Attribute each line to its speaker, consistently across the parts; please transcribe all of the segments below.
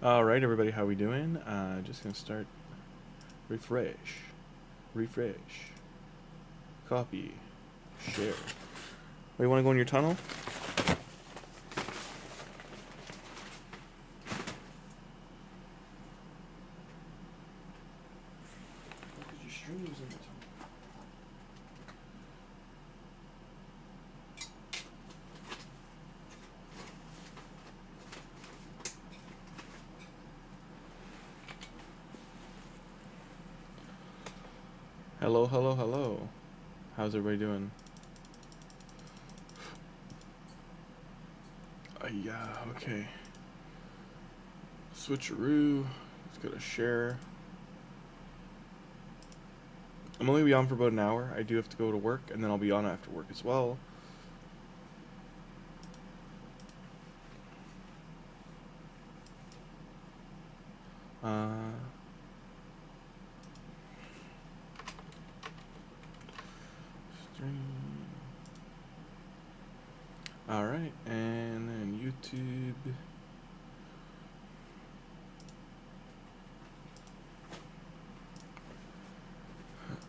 Speaker 1: All right, everybody, how we doing? Just gonna start. Refresh, copy, share. Oh, you want to go in your tunnel? Your stream was in the tunnel. Hello, hello, hello. How's everybody doing? Yeah, okay. Switcheroo. Let's go to share. I'm only be on for about an hour. I do have to go to work, and then I'll be on after work as well. Alright, and then YouTube.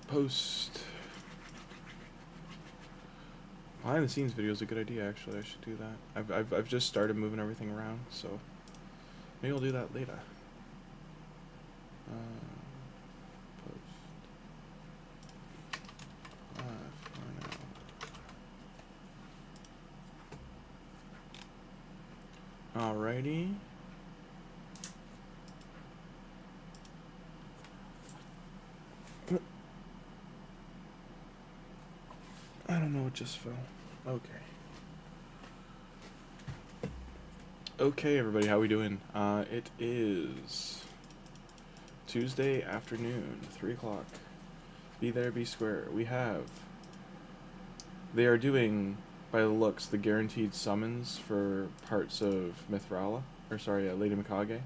Speaker 1: Post. Behind the scenes video is a good idea, actually. I should do that. I've just started moving everything around, so maybe I'll do that later. Alrighty. I don't know what just fell. Okay. Okay, everybody, how we doing? It is Tuesday afternoon, 3 o'clock. Be there, be square. They are doing, by the looks, the guaranteed summons for parts of Mithrala, or sorry, Lady Mikage.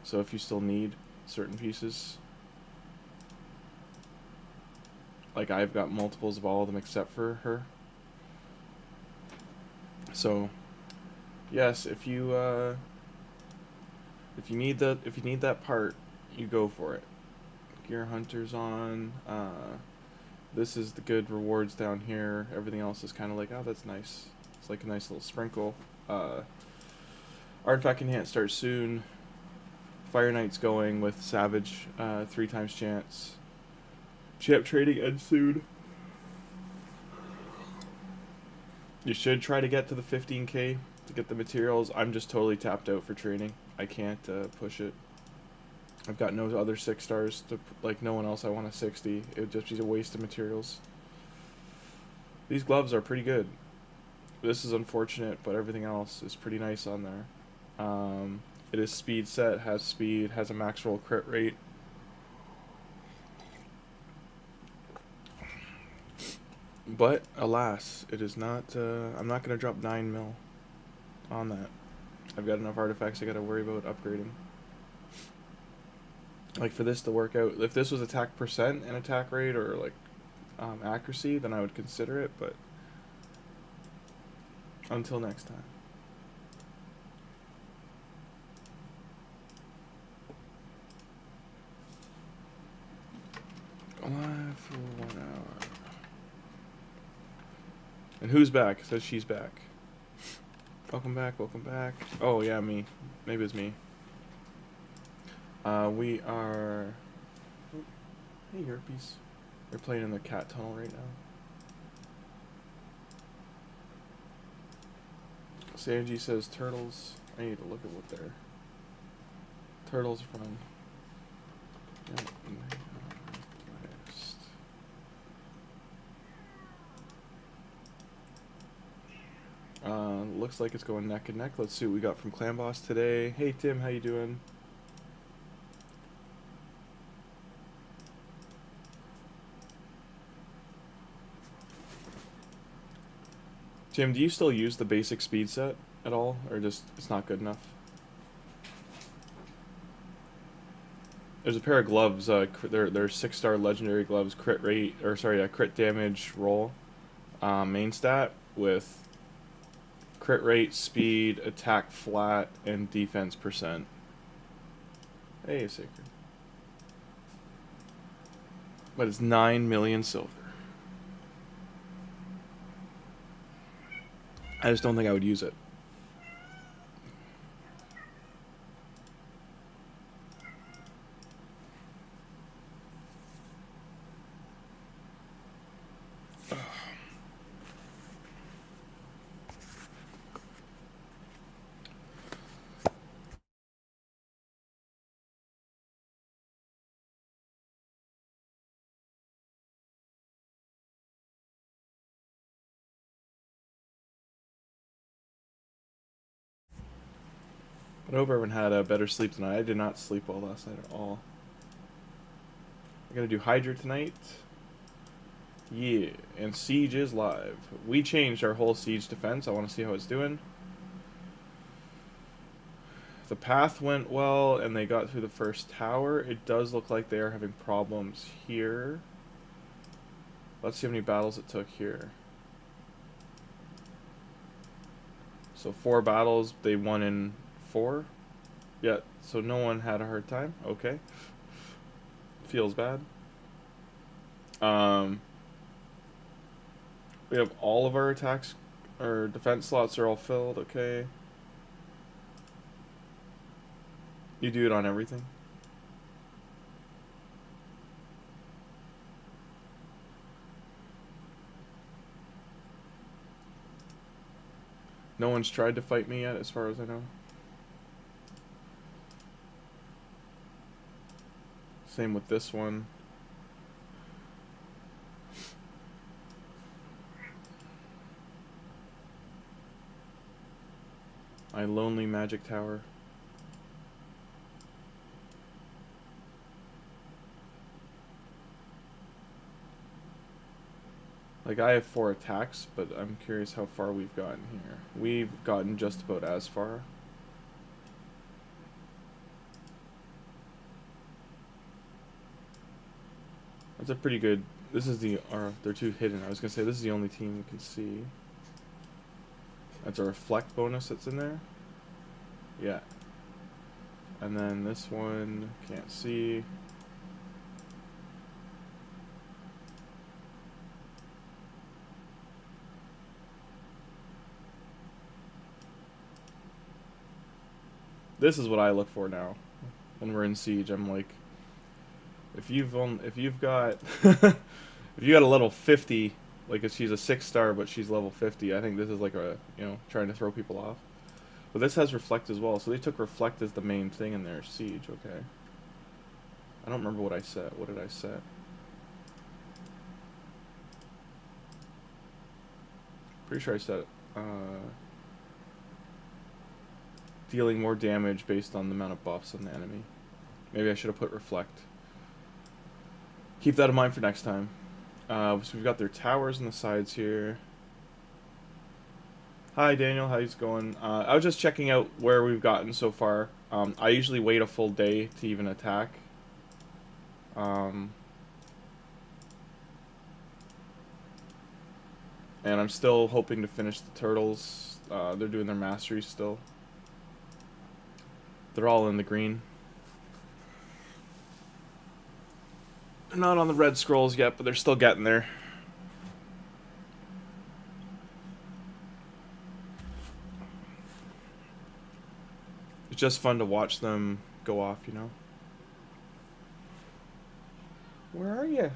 Speaker 1: So if you still need certain pieces, like I've got multiples of all of them except for her. So, yes, if you need that part, you go for it. Gear Hunter's on. This is the good rewards down here. Everything else is kind of like, oh, that's nice. It's like a nice little sprinkle. Artifact Enhance starts soon. Fire Knight's going with Savage, 3 times chance. Champ Trading ends soon. You should try to get to the 15k to get the materials. I'm just totally tapped out for training. I can't push it. I've got no other 6 stars to, like, no one else I want a 60. It would just be a waste of materials. These gloves are pretty good. This is unfortunate, but everything else is pretty nice on there. It is speed set, has speed, has a max roll crit rate. But, alas, it is not, I'm not going to drop 9 mil on that. I've got enough artifacts I got to worry about upgrading. Like, for this to work out, if this was attack percent and attack rate, or, like, accuracy, then I would consider it, but until next time. Live for 1 hour. And who's back? It says she's back. Welcome back, welcome back. Oh, yeah, me. Maybe it's me. We are... Hey, Yerpies. They're playing in the cat tunnel right now. Sanji says turtles. I need to look at what they're... Turtles from... Looks like it's going neck and neck. Let's see what we got from Clan Boss today. Hey Tim, how you doing? Tim, do you still use the basic speed set at all, or just it's not good enough? There's a pair of gloves. They're 6-star legendary gloves. Crit rate, or sorry, crit damage roll, main stat with crit rate, speed, attack flat, and defense percent. Hey, Sacred. But it's 9 million silver. I just don't think I would use it. I hope everyone had a better sleep tonight. I did not sleep well last night at all. I gotta do Hydra tonight. Yeah, and Siege is live. We changed our whole Siege defense. I want to see how it's doing. The path went well, and they got through the first tower. It does look like they are having problems here. Let's see how many battles it took here. So 4 battles, they won in 4. Yeah, so no one had a hard time. Okay. Feels bad. We have all of our attacks, our defense slots are all filled. Okay. You do it on everything? No one's tried to fight me yet, as far as I know. Same with this one. My lonely magic tower. Like, I have 4 attacks, but I'm curious how far we've gotten here. We've gotten just about as far. That's a pretty good... This is the... they're too hidden. I was going to say, this is the only team we can see. That's a reflect bonus that's in there. Yeah. And then this one, can't see. This is what I look for now when we're in Siege. I'm like, if you've got if you got a level 50, like if she's a 6-star but she's level 50, I think this is like a, you know, trying to throw people off. But this has reflect as well, so they took reflect as the main thing in their Siege. Okay. I don't remember what I set. What did I set? Pretty sure I set dealing more damage based on the amount of buffs on the enemy. Maybe I should have put reflect. Keep that in mind for next time. So we've got their towers on the sides here. Hi Daniel, how's it going? I was just checking out where we've gotten so far. I usually wait a full day to even attack. And I'm still hoping to finish the turtles. They're doing their mastery still. They're all in the green. They're not on the red scrolls yet, but they're still getting there. It's just fun to watch them go off, you know? Where are you?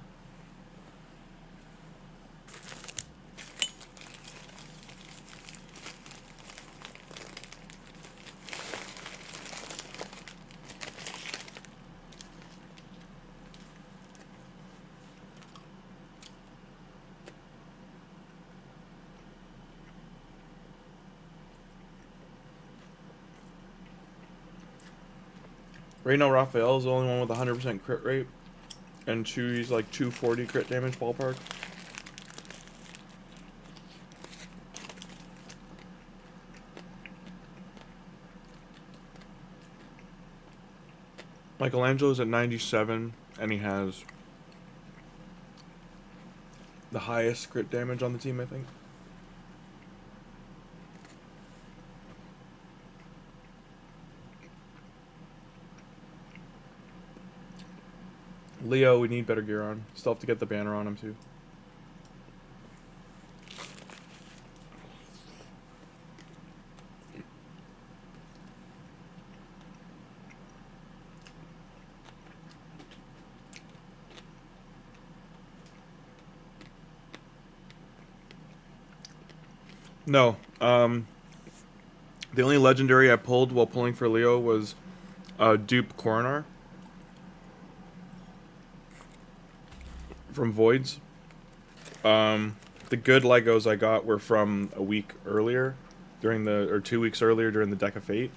Speaker 1: Right now, Raphael is the only one with 100% crit rate, and Chewie's like 240 crit damage ballpark. Michelangelo's at 97, and he has the highest crit damage on the team, I think. Leo, we need better gear on. Still have to get the banner on him too. No. The only legendary I pulled while pulling for Leo was dupe Coronar from Voids. The good Legos I got were from a week earlier, or 2 weeks earlier during the Deck of Fate.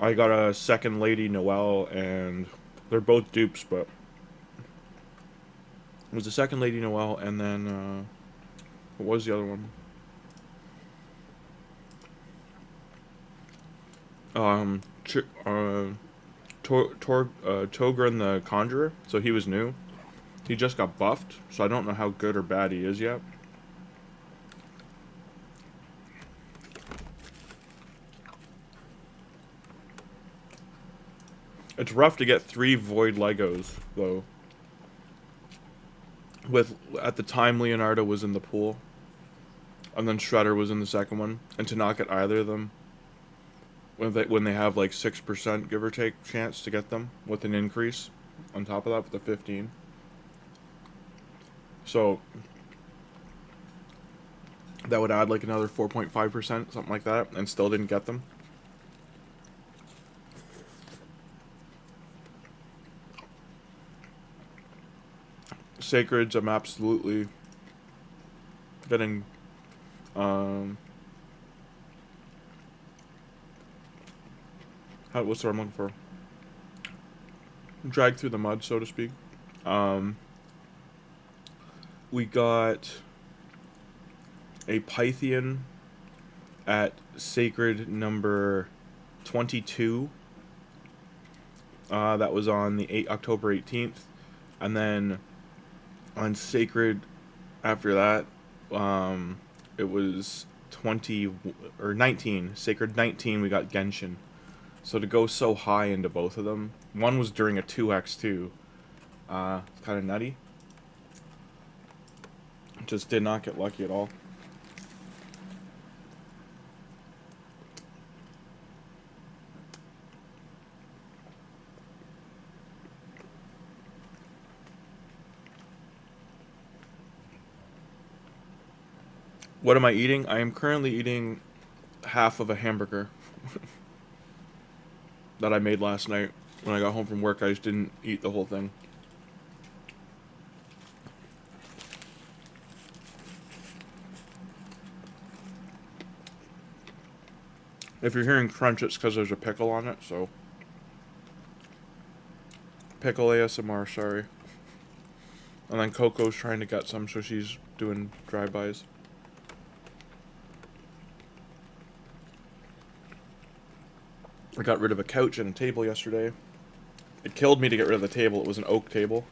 Speaker 1: I got a second Lady Noelle, and they're both dupes, but it was the second Lady Noelle, and then what was the other one? Togren the Conjurer, so he was new. He just got buffed, so I don't know how good or bad he is yet. It's rough to get 3 Void Legos, though. At the time, Leonardo was in the pool, and then Shreddar was in the second one, and to not get either of them, when they have like 6% give or take chance to get them, with an increase on top of that with the 15. So that would add like another 4.5%, something like that, and still didn't get them. Sacreds, I'm absolutely getting what's the word I'm looking for? Dragged through the mud, so to speak. We got a Pythian at Sacred number 22. That was on the October 18th. And then on Sacred after that, it was 20 or 19. Sacred 19, we got Genshin. So to go so high into both of them, one was during a 2x2. It's kind of nutty. Just did not get lucky at all. What am I eating? I am currently eating half of a hamburger that I made last night. When I got home from work, I just didn't eat the whole thing. If you're hearing crunch, it's because there's a pickle on it, so... Pickle ASMR, sorry. And then Coco's trying to get some, so she's doing drive-bys. I got rid of a couch and a table yesterday. It killed me to get rid of the table. It was an oak table.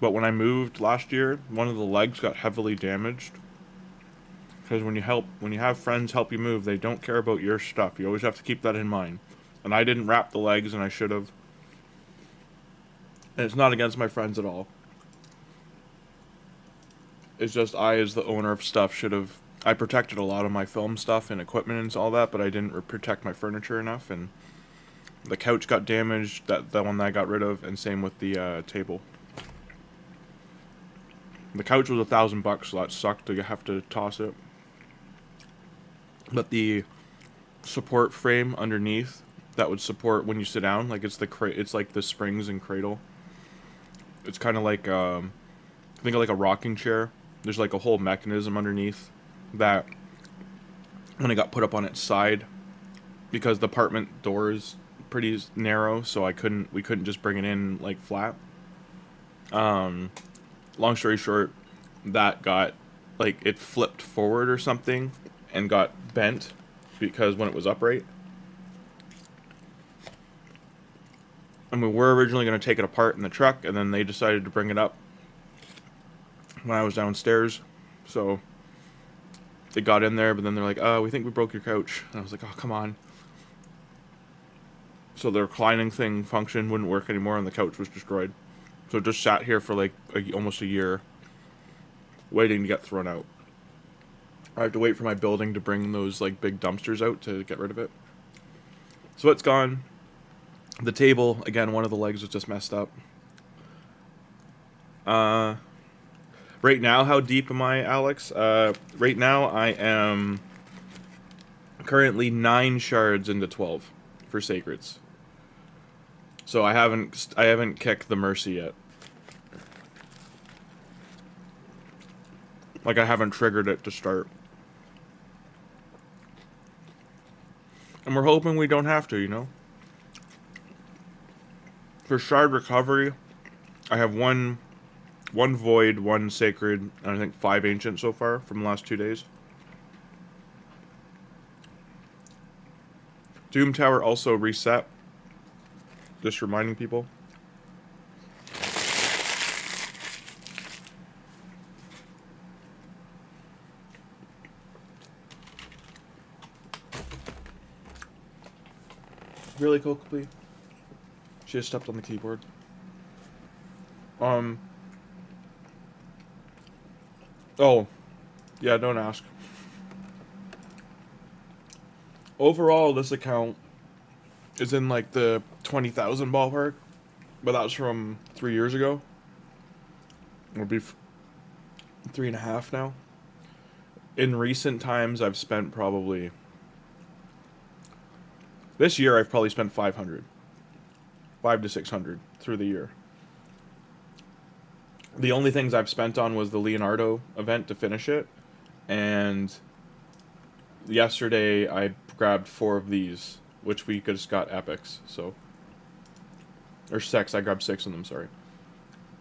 Speaker 1: But when I moved last year, one of the legs got heavily damaged. Because when you have friends help you move, they don't care about your stuff. You always have to keep that in mind. And I didn't wrap the legs, and I should have. And it's not against my friends at all. It's just I, as the owner of stuff, should have... I protected a lot of my film stuff and equipment and all that, but I didn't protect my furniture enough, and the couch got damaged, that one that I got rid of, and same with the table. The couch was $1,000, so that sucked to have to toss it. But the support frame underneath that would support when you sit down, like it's like the springs and cradle. It's kind of like think of like a rocking chair. There's like a whole mechanism underneath that when it got put up on its side, because the apartment door is pretty narrow, so we couldn't just bring it in like flat. Long story short, that got like it flipped forward or something and got bent because when it was upright. And we were originally going to take it apart in the truck, and then they decided to bring it up when I was downstairs. So it got in there, but then they're like, oh, we think we broke your couch. And I was like, oh, come on. So the reclining thing function wouldn't work anymore, and the couch was destroyed. So it just sat here for like almost a year, waiting to get thrown out. I have to wait for my building to bring those like big dumpsters out to get rid of it. So it's gone. The table, again, one of the legs was just messed up. Right now, how deep am I, Alex? Right now, I am currently 9 shards into 12 for sacreds. So I haven't kicked the mercy yet. Like, I haven't triggered it to start. And we're hoping we don't have to, you know? For shard recovery, I have one void, 1 sacred, and I think 5 ancient so far from the last 2 days. Doom Tower also reset. Just reminding people. Really, Coakley? She just stepped on the keyboard. Oh. Yeah, don't ask. Overall, this account is in like the 20,000 ballpark, but that was from 3 years ago. It'll be 3.5 now. In recent times, I've spent probably... This year, I've probably spent 500. 500 to 600 through the year. The only things I've spent on was the Leonardo event to finish it, and yesterday I grabbed 4 of these, which we just got epics, so... Or 6, I grabbed 6 of them, sorry.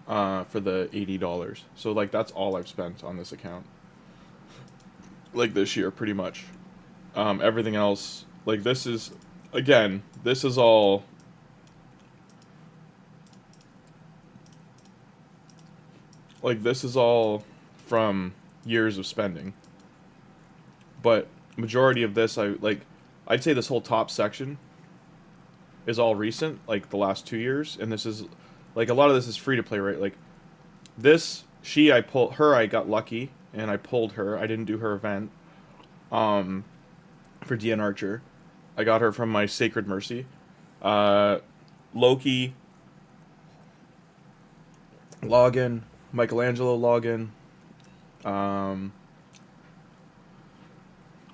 Speaker 1: For the $80. So, like, that's all I've spent on this account. Like, this year, pretty much. Everything else, like, this is... Again, this is all... Like, this is all from years of spending. But majority of this, I'd say this whole top section is all recent, like the last 2 years, and this is, like, a lot of this is free to play, right? Like, this, I got lucky, and I pulled her. I didn't do her event, for DN Archer. I got her from my Sacred Mercy. Loki, login, Michelangelo login,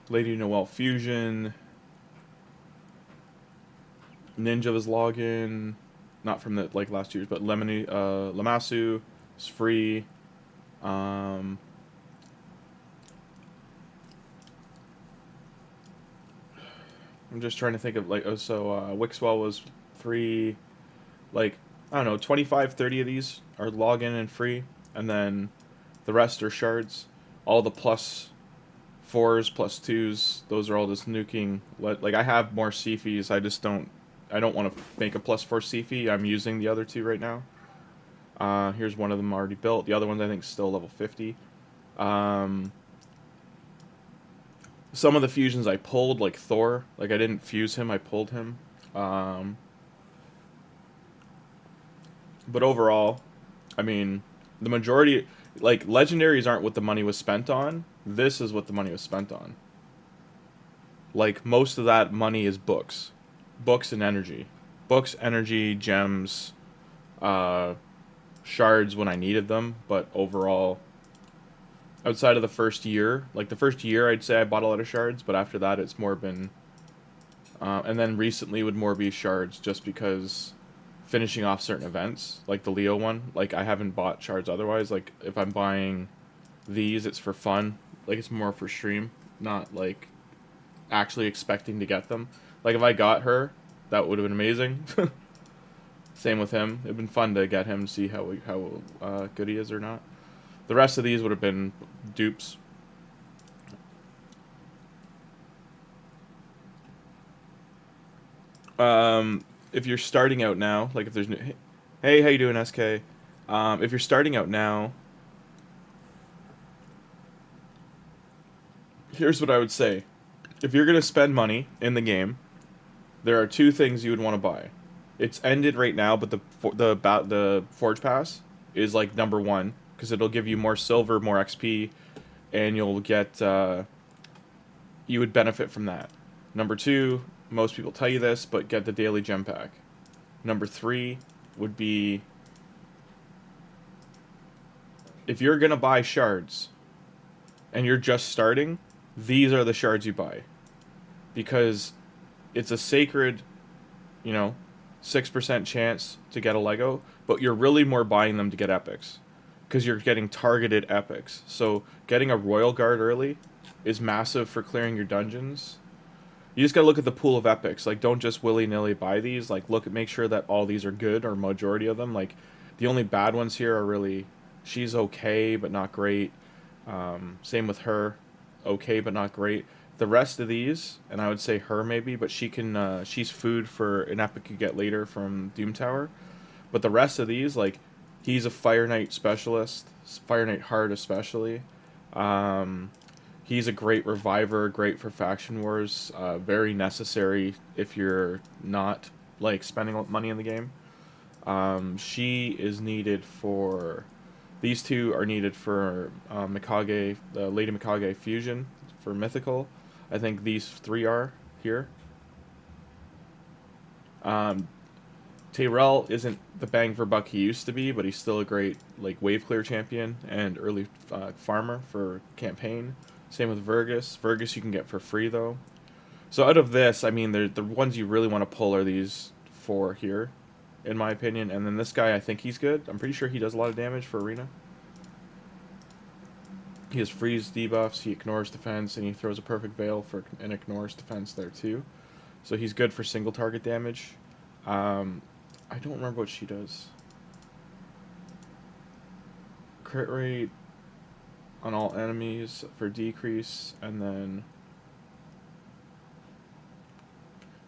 Speaker 1: Lady Noelle Fusion, Ninja was login, not from the like last year's, but Lamasu is free. I'm just trying to think of like Wixwell was free. Like, I don't know, 25, 30 of these are login and free, and then the rest are shards. All the +4s, +2s, those are all just nuking. Like, I have more Sifis, I don't want to make a +4 Sifi. I'm using the other 2 right now. Here's one of them already built. The other one's I think still level 50. Some of the fusions I pulled, like Thor, like I didn't fuse him, I pulled him. But overall, I mean, the majority, like, legendaries aren't what the money was spent on. This is what the money was spent on. Like, most of that money is books. Books and energy. Books, energy, gems, shards when I needed them, but overall, outside of the first year, like the first year I'd say I bought a lot of shards, but after that it's more been, and then recently would more be shards just because finishing off certain events, like the Leo one, like I haven't bought shards otherwise. Like if I'm buying these, it's for fun, like it's more for stream, not like actually expecting to get them. Like if I got her, that would have been amazing. Same with him. It'd been fun to get him, see how good he is or not. The rest of these would have been dupes. If you're starting out now, like if there's new, hey, how you doing, SK? If you're starting out now, Here's what I would say. If you're going to spend money in the game, there are two things you would want to buy. It's ended right now, but the Forge Pass is like number one, because it'll give you more silver, more XP, and you'll get, you would benefit from that. Number two, most people tell you this, but get the daily gem pack. Number three would be, if you're going to buy shards and you're just starting, these are the shards you buy. Because it's a sacred, you know, 6% chance to get a Lego, but you're really more buying them to get epics. Because you're getting targeted epics. So getting a Royal Guard early is massive for clearing your dungeons. You just gotta look at the pool of epics. Like, don't just willy-nilly buy these. Like, make sure that all these are good, or majority of them. Like, the only bad ones here are really, she's okay, but not great. Same with her, okay, but not great. The rest of these, and I would say her maybe, but she can, she's food for an epic you get later from Doom Tower. But the rest of these, like, he's a Fire Knight specialist, Fire Knight Heart especially. He's a great reviver, great for faction wars, very necessary if you're not, like, spending money in the game. She is needed for, these two are needed for Mikage, the Lady Mikage fusion for mythical. I think these three are here. Tyrell isn't the bang for buck he used to be, but he's still a great, like, wave clear champion and early farmer for campaign. Same with Vergis. Vergis you can get for free, though. So out of this, I mean, the ones you really want to pull are these four here, in my opinion. And then this guy, I think he's good. I'm pretty sure he does a lot of damage for Arena. He has freeze debuffs, he ignores defense, and he throws a perfect veil for and ignores defense there, too. So he's good for single target damage. I don't remember what she does. Crit rate on all enemies for decrease, and then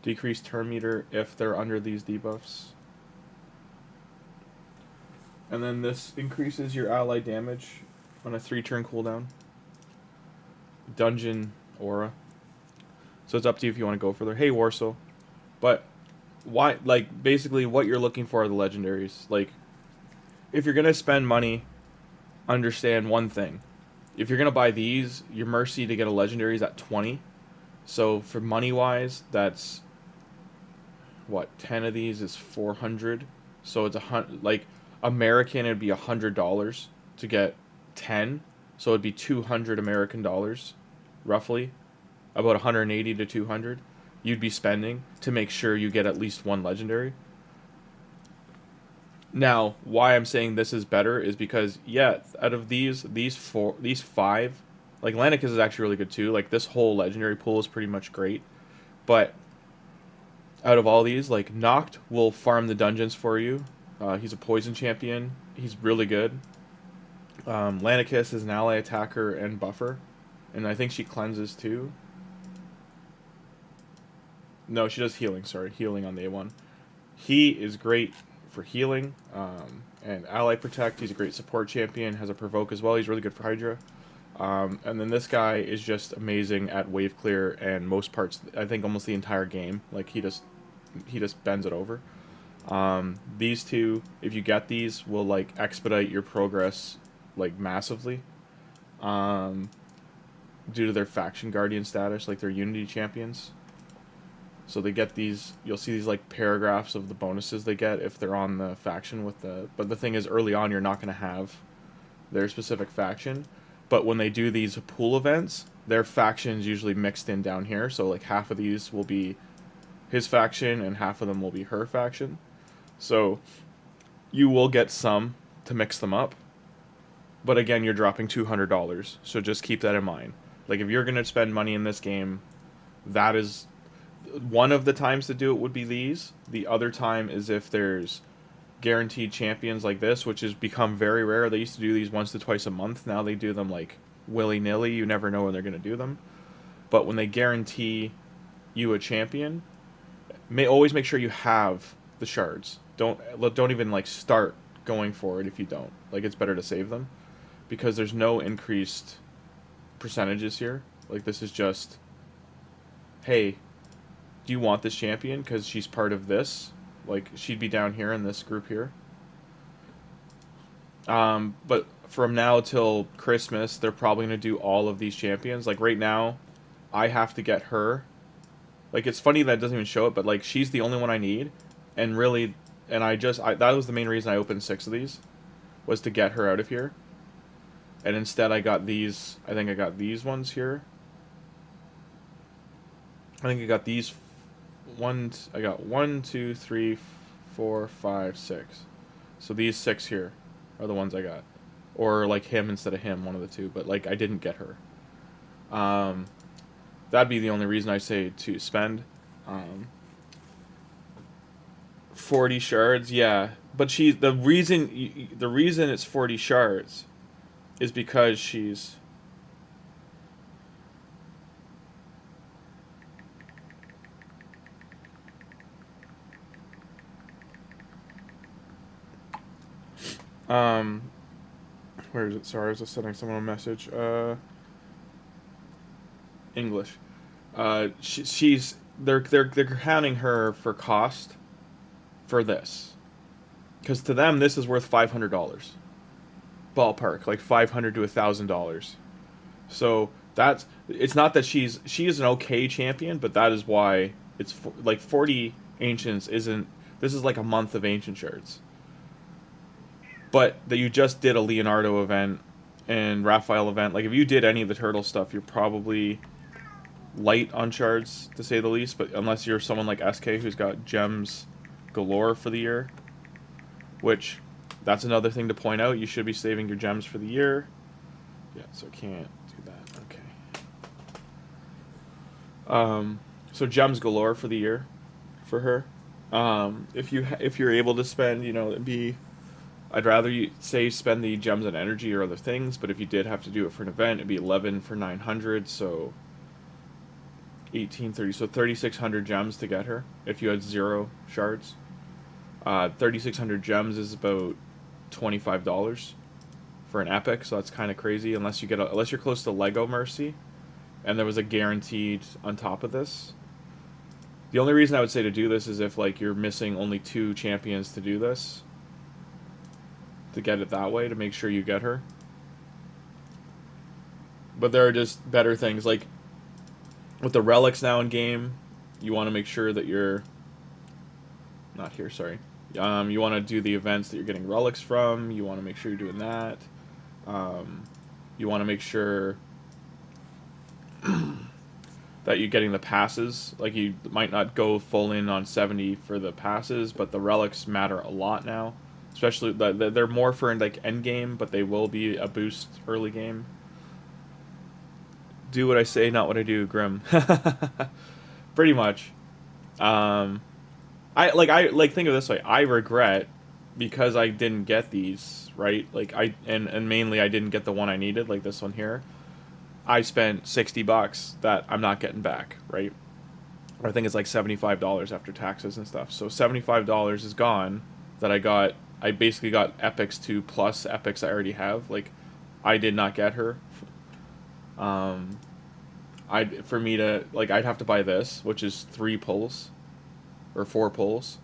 Speaker 1: decrease turn meter if they're under these debuffs. And then this increases your ally damage on a 3-turn cooldown. Dungeon aura. So it's up to you if you want to go further. Hey, Warsaw. But why, like, basically what you're looking for are the legendaries. Like, if you're going to spend money, understand one thing. If you're going to buy these, your mercy to get a legendary is at 20. So for money-wise, that's, what, 10 of these is 400. So it's like, American, it'd be $100 to get 10. So it'd be 200 American dollars, roughly. About 180 to 200 you'd be spending to make sure you get at least one legendary. Now, why I'm saying this is better is because, yeah, out of these five, like, Anax is actually really good too. Like, this whole legendary pool is pretty much great. But out of all these, like, Noct will farm the dungeons for you. He's a poison champion. He's really good. Anax is an ally attacker and buffer. And I think she cleanses too. No, she does healing, sorry. Healing on the A1. He is great for healing, and ally protect. He's a great support champion, has a provoke as well. He's really good for Hydra. And then this guy is just amazing at wave clear and most parts, I think almost the entire game. Like, he just bends it over. These two, if you get these, will, like, expedite your progress, like, massively. Due to their faction guardian status, like, they're unity champions. So they get these, you'll see these, like, paragraphs of the bonuses they get if they're on the faction with the, but the thing is, early on, you're not going to have their specific faction. But when they do these pool events, their faction's usually mixed in down here. So, like, half of these will be his faction and half of them will be her faction. So you will get some to mix them up. But again, you're dropping $200. So just keep that in mind. Like, if you're going to spend money in this game, that is one of the times to do it would be these. The other time is if there's guaranteed champions like this, which has become very rare. They used to do these once to twice a month. Now they do them, like, willy-nilly. You never know when they're going to do them. But when they guarantee you a champion, always make sure you have the shards. Don't even, like, start going for it if you don't. Like, it's better to save them, because there's no increased percentages here. Like, this is just, hey, do you want this champion? Because she's part of this. Like, she'd be down here in this group here. But from now till Christmas, they're probably going to do all of these champions. Like, right now, I have to get her. Like, it's funny that it doesn't even show it, but, like, she's the only one I need. And really, and that was the main reason I opened 6 of these, was to get her out of here. And instead I got these, I think I got these ones here. I think I got these I got 1, 2, 3, 4, 5, 6. So these 6 here are the ones I got. Or like him instead of him, one of the two, but like I didn't get her. That'd be the only reason I say to spend. 40 shards, yeah. But the reason it's 40 shards is because she's where is it? Sorry, I was just sending someone a message. English. They're counting her for cost for this, because to them this is worth $500, ballpark, like $500 to $1,000. So it's not that she is an okay champion, but that is why it's like 40 ancients isn't. This is like a month of ancient shards. But that you just did a Leonardo event and Raphael event. Like, if you did any of the turtle stuff, you're probably light on shards, to say the least. But unless you're someone like SK who's got gems galore for the year, which that's another thing to point out. You should be saving your gems for the year. Yeah, so I can't do that. Okay. So gems galore for the year for her. If you're able to spend, you know, it'd be. I'd rather you say spend the gems on energy or other things, but if you did have to do it for an event, it'd be 11 for 900, so 1830, so 3,600 gems to get her if you had 0 shards. 3,600 gems is about $25 for an epic, so that's kind of crazy unless you're close to Lego Mercy, and there was a guaranteed on top of this. The only reason I would say to do this is if like you're missing only 2 champions to do this, to get it that way, to make sure you get her. But there are just better things, like with the relics now in game, you want to make sure that you're not here, sorry. You want to do the events that you're getting relics from. You want to make sure you're doing that. You want to make sure that you're getting the passes. Like, you might not go full in on 70 for the passes, but the relics matter a lot now. Especially, they're more for like end game, but they will be a boost early game. Do what I say, not what I do, Grim. Pretty much. I think of it this way. I regret because I didn't get these, right? Like and mainly I didn't get the one I needed, like this one here. I spent $60 that I'm not getting back, right? Or I think it's like $75 after taxes and stuff. So $75 is gone that I got. I basically got epics to plus epics I already have. Like, I did not get her. For me to, like, I'd have to buy this, which is 3 pulls or 4 pulls.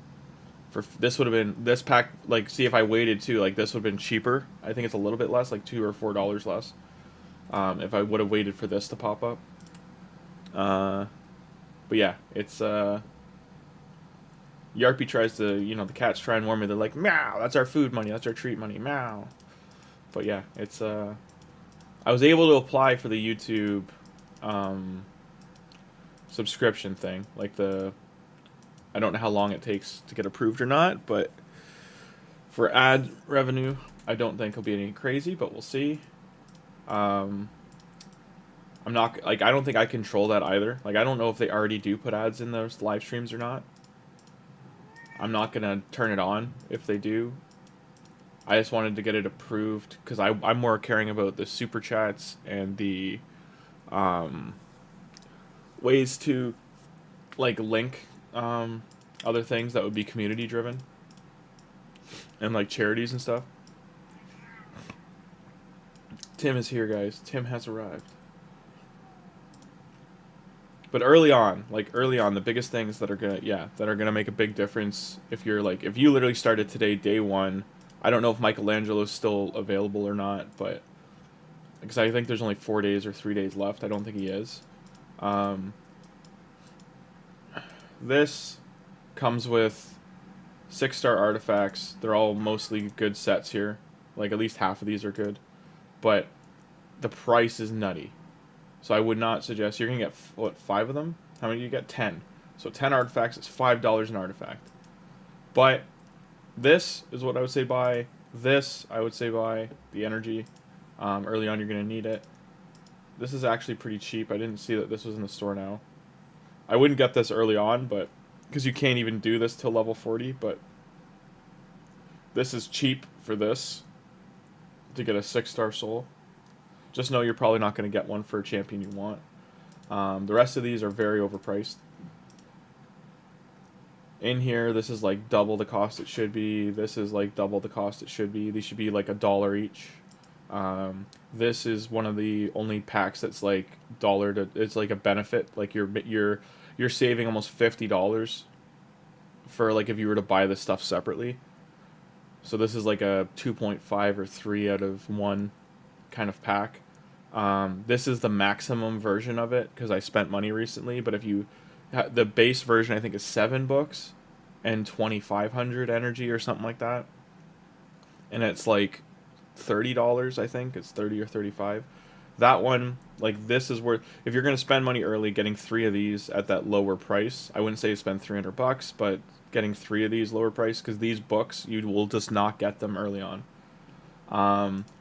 Speaker 1: For this would have been this pack. Like, see if I waited too. Like, this would have been cheaper. I think it's a little bit less, like $2 or $4 less. If I would have waited for this to pop up. But yeah, it's Yarpy tries to, you know, the cats try and warn me. They're like, meow, that's our food money, that's our treat money, meow. But yeah, it's, I was able to apply for the YouTube, subscription thing. Like I don't know how long it takes to get approved or not, but for ad revenue, I don't think it'll be any crazy, but we'll see. I'm not, like, I don't think I control that either. Like, I don't know if they already do put ads in those live streams or not. I'm not going to turn it on if they do. I just wanted to get it approved because I'm more caring about the super chats and the ways to, like, link other things that would be community driven and, like, charities and stuff. Tim is here, guys. Tim has arrived. But early on, like early on, the biggest things that are gonna make a big difference if you're like if you literally started today, day one. I don't know if Michelangelo's still available or not, but because I think there's only 4 days or 3 days left. I don't think he is. This comes with 6-star artifacts. They're all mostly good sets here. Like at least half of these are good, but the price is nutty. So I would not suggest. You're gonna get what, 5 of them? How many do you get? 10. So 10 artifacts. It's $5 an artifact. But this is what I would say buy. This I would say buy the energy. Early on, you're gonna need it. This is actually pretty cheap. I didn't see that this was in the store now. I wouldn't get this early on, but because you can't even do this till level 40. But this is cheap for this to get a 6-star soul. Just know you're probably not going to get one for a champion you want. The rest of these are very overpriced. In here, this is like double the cost it should be. This is like double the cost it should be. These should be like $1 each. This is one of the only packs that's like dollar to. It's like a benefit. Like you're saving almost $50 for like if you were to buy this stuff separately. So this is like a 2.5 or 3 out of 1 kind of pack. This is the maximum version of it because I spent money recently. But if you, the base version I think is 7 books and 2,500 energy or something like that, and it's like $30. I think it's 30 or 35. That one, like this is worth. If you're gonna spend money early, getting 3 of these at that lower price, I wouldn't say spend $300, but getting 3 of these lower price because these books you will just not get them early on.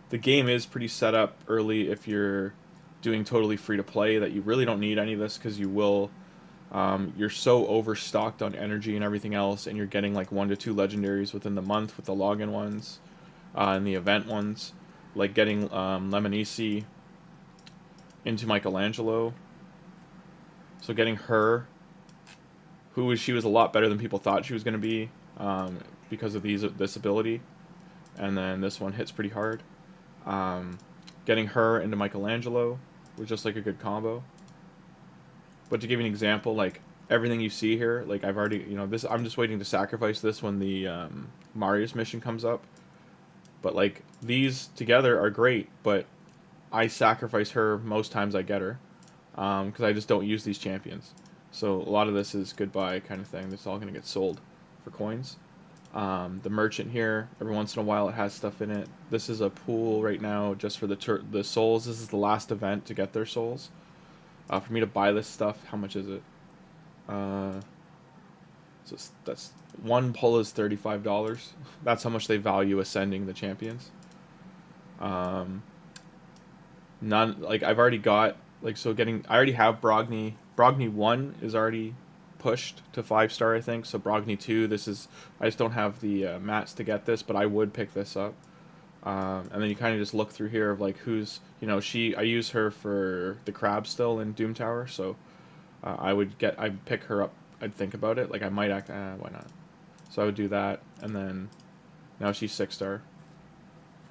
Speaker 1: The game is pretty set up early if you're doing totally free to play that you really don't need any of this because you will. You're so overstocked on energy and everything else, and you're getting like 1 to 2 legendaries within the month with the login ones and the event ones, like getting Lemonisi into Michelangelo. So getting her, she was a lot better than people thought she was going to be because of this ability, and then this one hits pretty hard. Getting her into Michelangelo was just like a good combo. But to give you an example, like everything you see here, like I've already, this, I'm just waiting to sacrifice this when the Marius mission comes up. But like these together are great, but I sacrifice her most times I get her because I just don't use these champions. So a lot of this is goodbye kind of thing. This is all going to get sold for coins. The merchant here, every once in a while it has stuff in it. This is a pool right now just for the souls. This is the last event to get their souls. For me to buy this stuff, how much is it? So that's 1 pull is $35. That's how much they value ascending the champions. None, like I've already got, like, so getting, I already have Brogni. Brogni 1 is already pushed to 5-star, I think. So Brogni 2, this is, I just don't have the mats to get this, but I would pick this up. And then you kind of just look through here of like who's, I use her for the crab still in Doom Tower, so I'd pick her up. I'd think about it, like I might act, why not? So I would do that, and then now she's 6-star.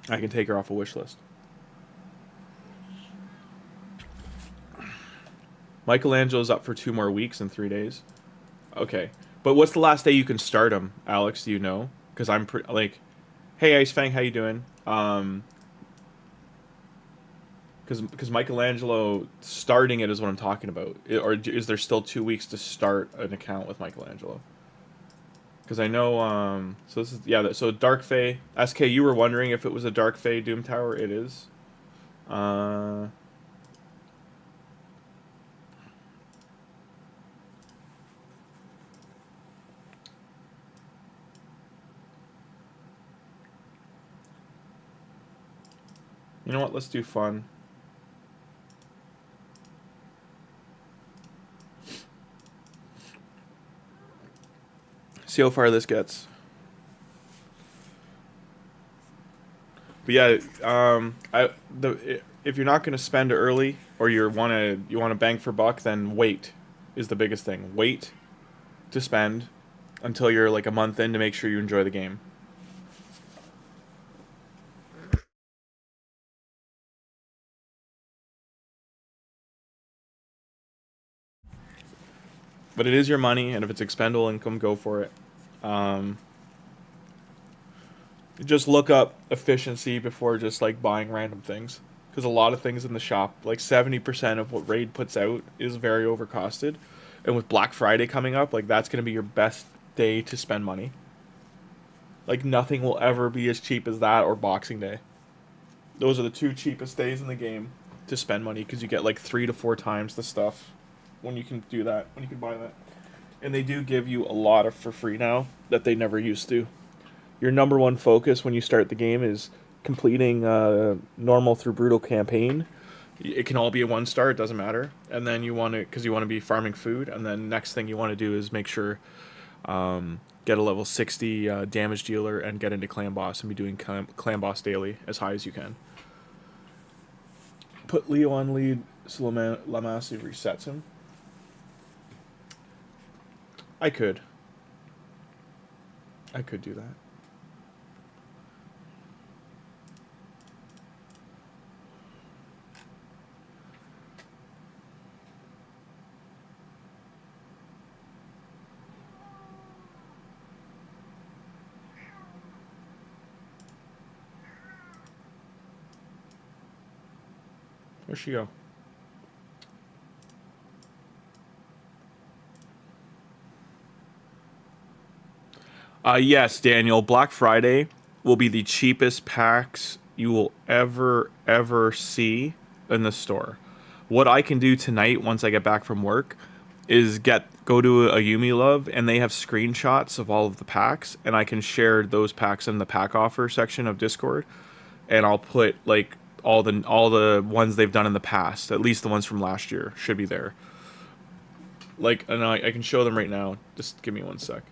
Speaker 1: I can take her off a wish list. Michelangelo's up for 2 more weeks and 3 days. Okay, but what's the last day you can start him, Alex? Do you know? Because I'm like, hey Ice Fang, how you doing? Because Michelangelo starting it is what I'm talking about. Or is there still 2 weeks to start an account with Michelangelo? Because I know, so this is, so Dark Fae, SK, you were wondering if it was a Dark Fae Doom Tower. It is. You know what, let's do fun. See how far this gets. But yeah, if you're not going to spend early or you want to bang for buck, then wait is the biggest thing. Wait to spend until you're like a month in to make sure you enjoy the game. But it is your money, and if it's expendable income, go for it. Just look up efficiency before just like buying random things, because a lot of things in the shop, like 70% of what Raid puts out is very overcosted, and with Black Friday coming up, like that's gonna be your best day to spend money. Like nothing will ever be as cheap as that or Boxing Day. Those are the two cheapest days in the game to spend money, because you get like 3 to 4 times the stuff when you can do that, when you can buy that. And they do give you a lot of for free now that they never used to. Your number one focus when you start the game is completing normal through brutal campaign. It can all be a 1-star, it doesn't matter. And then you want to, because you want to be farming food, and then next thing you want to do is make sure get a level 60 damage dealer and get into clan boss and be doing clan boss daily as high as you can. Put Leo on lead so Lamasi resets him. I could do that. Where'd she go? Yes, Daniel. Black Friday will be the cheapest packs you will ever see in the store. What I can do tonight once I get back from work is go to a Yumi Love, and they have screenshots of all of the packs, and I can share those packs in the pack offer section of Discord, and I'll put like all the ones they've done in the past, at least the ones from last year should be there. Like, and I can show them right now. Just give me 1 sec.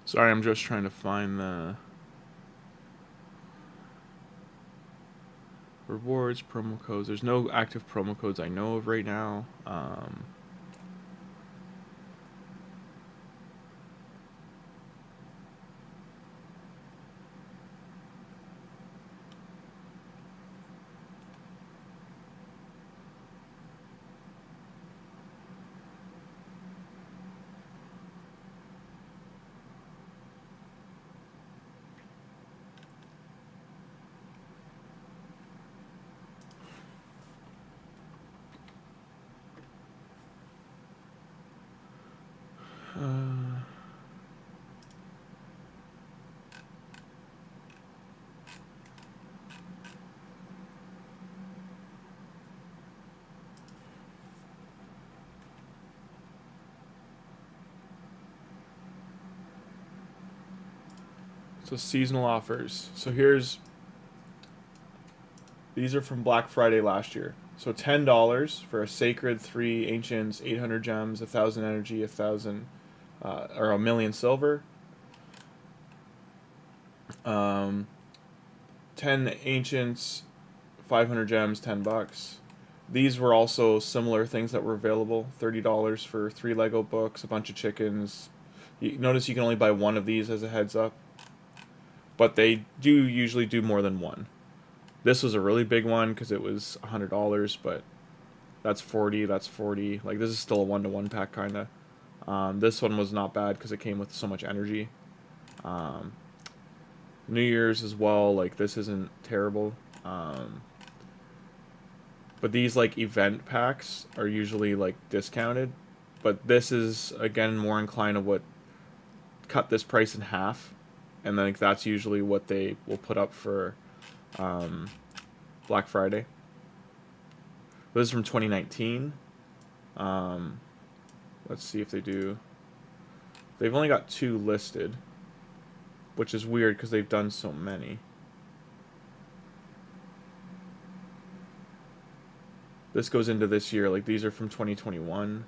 Speaker 1: Sorry, I'm just trying to find the rewards, promo codes. There's no active promo codes I know of right now. So seasonal offers. So these are from Black Friday last year. So $10 for a Sacred, 3 Ancients, 800 Gems, 1,000 Energy, 1,000, or 1,000,000 Silver. 10 Ancients, 500 Gems, $10. These were also similar things that were available. $30 for 3 Lego books, a bunch of chickens. Notice you can only buy one of these as a heads up. But they do usually do more than one. This was a really big one because it was $100, but that's 40, that's 40. Like, this is still a 1-to-1 pack, kind of. This one was not bad because it came with so much energy. New Year's as well, like, this isn't terrible. But these, like, event packs are usually, like, discounted. But this is, again, more inclined to what cut this price in half. And then that's usually what they will put up for Black Friday. This is from 2019. Let's see if they do. They've only got 2 listed, which is weird because they've done so many. This goes into this year. Like, these are from 2021.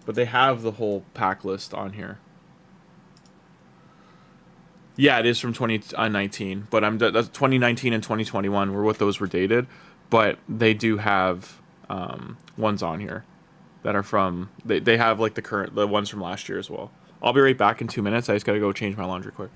Speaker 1: But they have the whole pack list on here. Yeah, it is from 2019. But that's 2019 and 2021 were what those were dated. But they do have ones on here that are from... They have, like, the ones from last year as well. I'll be right back in 2 minutes. I just gotta go change my laundry quick.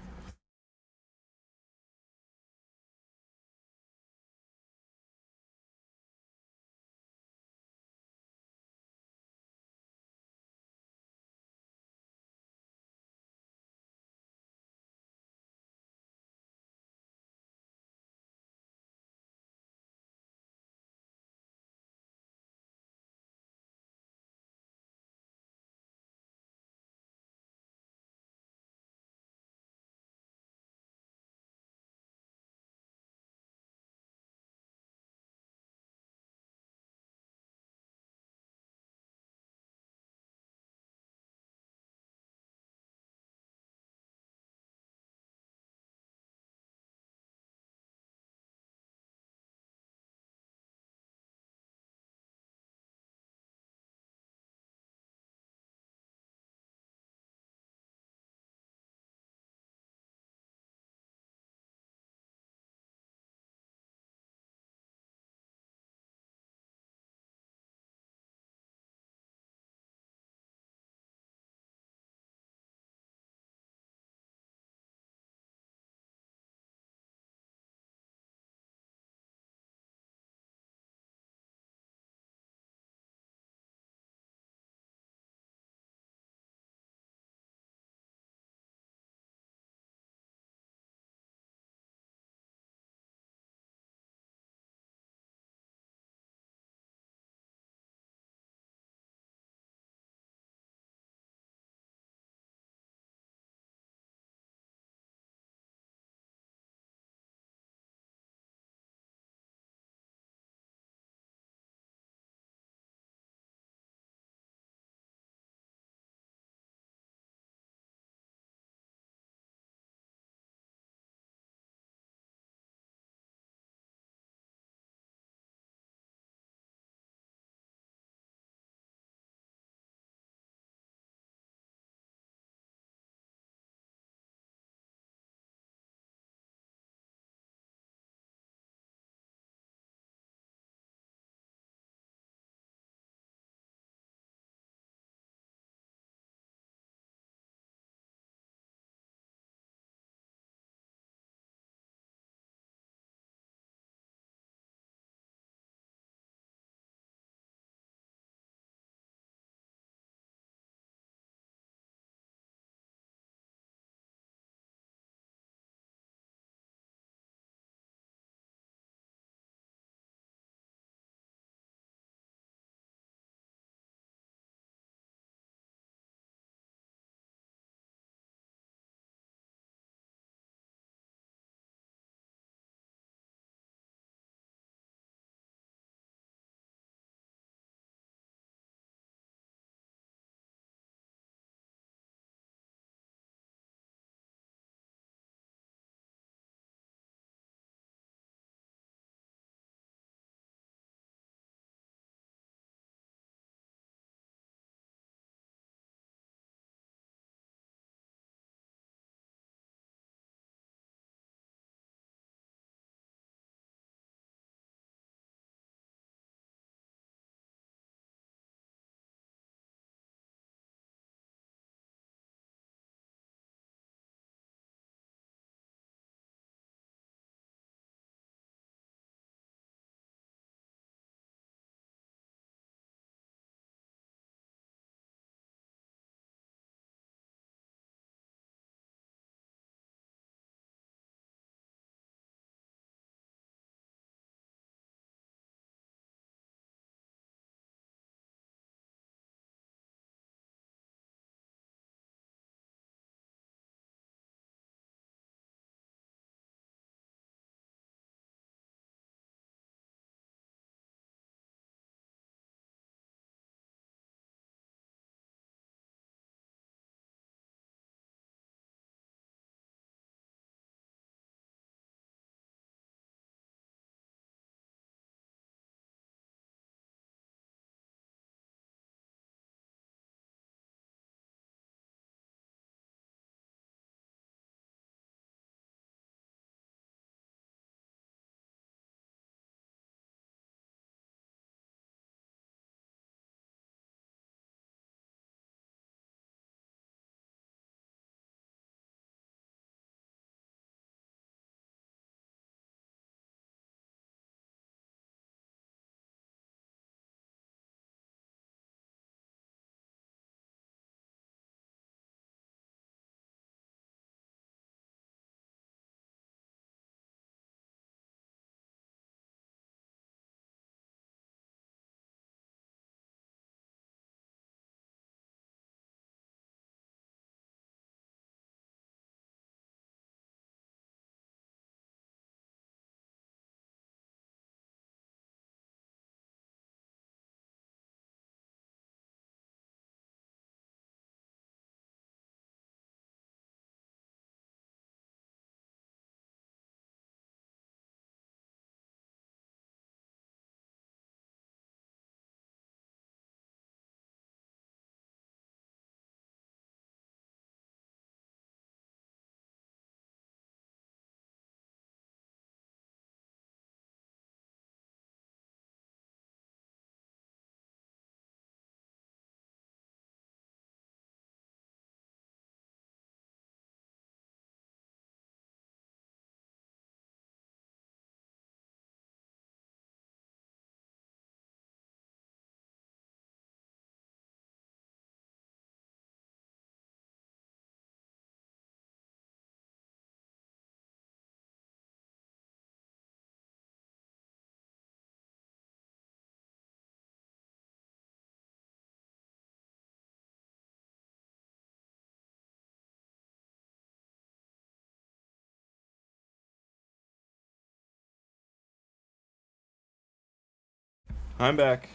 Speaker 1: I'm back.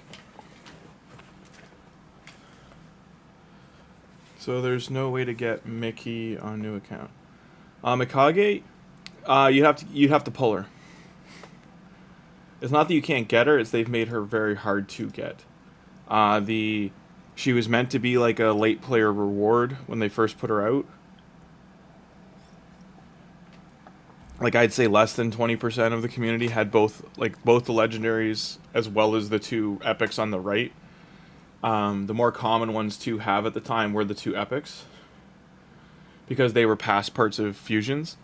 Speaker 1: So there's no way to get Mickey on new account. Mikage, you have to pull her. It's not that you can't get her; it's they've made her very hard to get. She was meant to be like a late player reward when they first put her out. Like I'd say less than 20% of the community had both the legendaries as well as the two epics on the right. The more common ones to have at the time were the two epics, because they were past parts of fusions.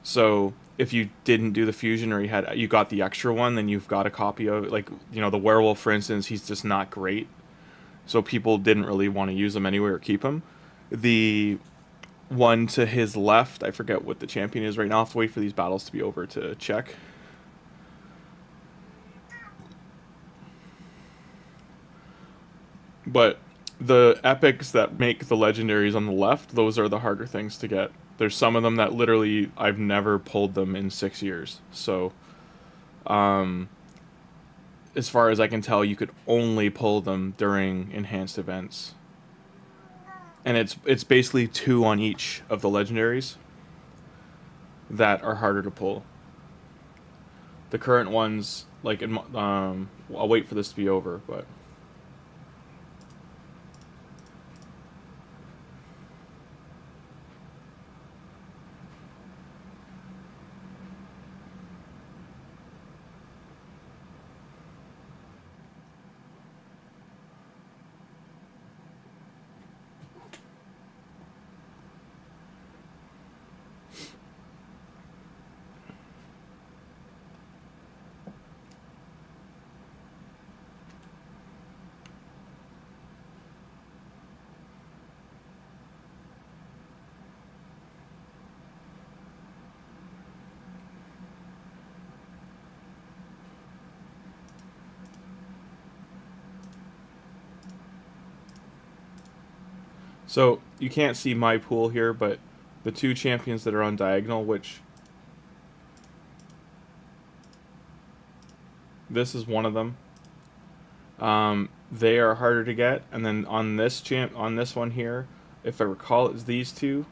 Speaker 1: So if you didn't do the fusion or you got the extra one, then you've got a copy of it. Like, you know, the werewolf, for instance, he's just not great. So people didn't really want to use him anyway or keep him. The one to his left, I forget what the champion is right now. I'll have to wait for these battles to be over to check. But the epics that make the legendaries on the left, those are the harder things to get. There's some of them that literally I've never pulled them in 6 years. So, as far as I can tell, you could only pull them during enhanced events. And it's basically 2 on each of the legendaries that are harder to pull. The current ones, like, I'll wait for this to be over, but... So, you can't see my pool here, but the 2 champions that are on diagonal, which... This is one of them. They are harder to get, and then on this one here, if I recall, it's these 2,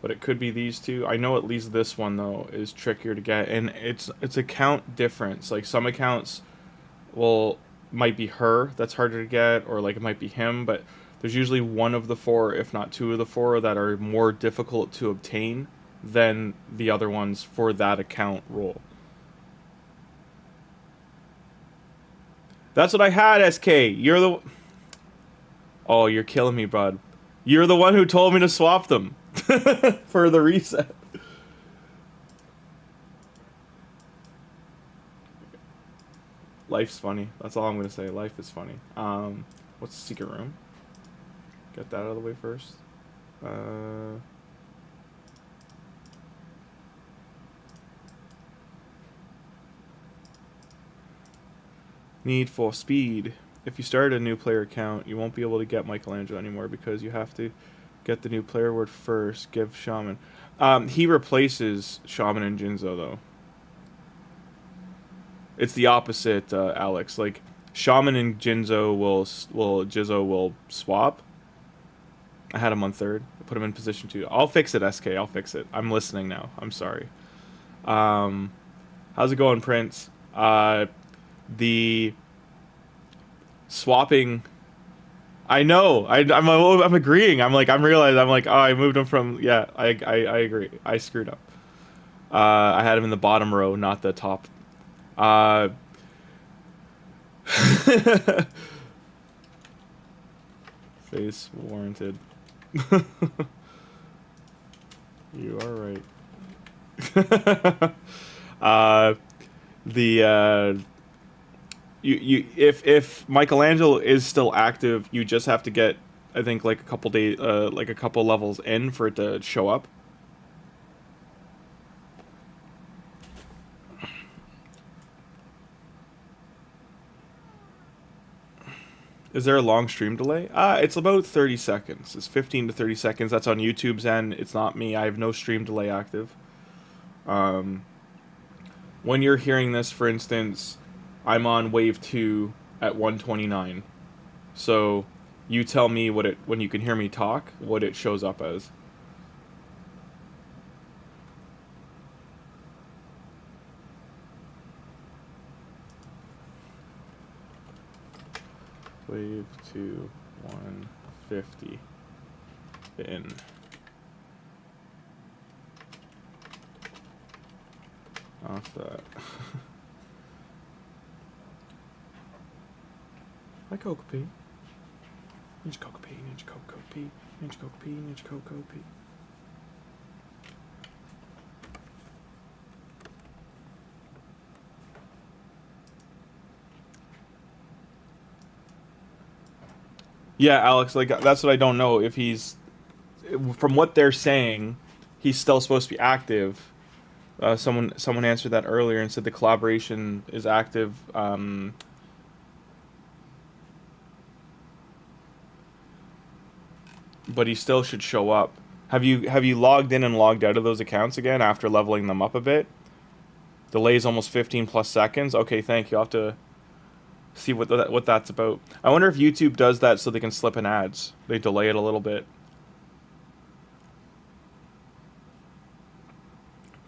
Speaker 1: but it could be these 2. I know at least this one, though, is trickier to get, and it's account difference. Like, some accounts might be her that's harder to get, or like it might be him, but there's usually one of the 4, if not 2 of the 4, that are more difficult to obtain than the other ones for that account role. That's what I had, SK. You're the... Oh, you're killing me, bud. You're the one who told me to swap them for the reset. Life's funny. That's all I'm going to say. Life is funny. What's the secret room? Get that out of the way first. Need for speed. If you start a new player account, you won't be able to get Michelangelo anymore because you have to get the new player word first. Give Shaman. He replaces Shaman and Jinzo, though. It's the opposite, Alex. Like, Shaman and Jinzo will swap. I had him on 3rd. I put him in position 2. I'll fix it, SK. I'll fix it. I'm listening now. I'm sorry. How's it going, Prince? The swapping... I know. I'm agreeing. I'm realizing. I'm like, oh, I moved him from... Yeah, I agree. I screwed up. I had him in the bottom row, not the top. Face warranted. You are right. If Michelangelo is still active, you just have to get, I think, like a couple levels in for it to show up. Is there a long stream delay? It's about 30 seconds. It's 15 to 30 seconds. That's on YouTube's end. It's not me. I have no stream delay active. When you're hearing this, for instance, I'm on wave 2 at 129. So you tell me what it, when you can hear me talk, what it shows up as. Wave to 150 in. Off that. My Cocoa Pea. Ninja Cocoa Pea, Ninja Cocoa Pea, Ninja Cocoa Pea, Ninja Cocoa Pea. Yeah, Alex, like, that's what I don't know. If he's, from what they're saying, he's still supposed to be active. Someone answered that earlier and said the collaboration is active. But he still should show up. Have you logged in and logged out of those accounts again after leveling them up a bit? Delays almost 15 plus seconds. Okay, thank you. I'll have to see what that's about. I wonder if YouTube does that so they can slip in ads. They delay it a little bit.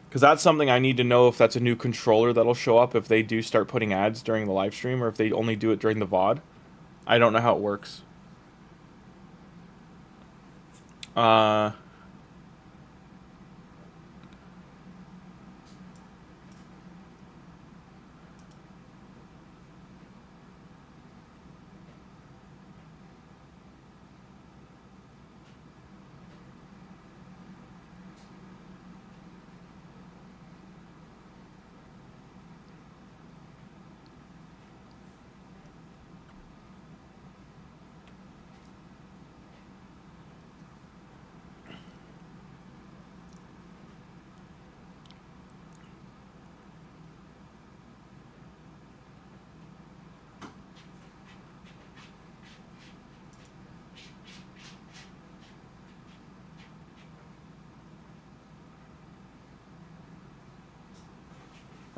Speaker 1: Because that's something I need to know, if that's a new controller that'll show up if they do start putting ads during the live stream, or if they only do it during the VOD. I don't know how it works. I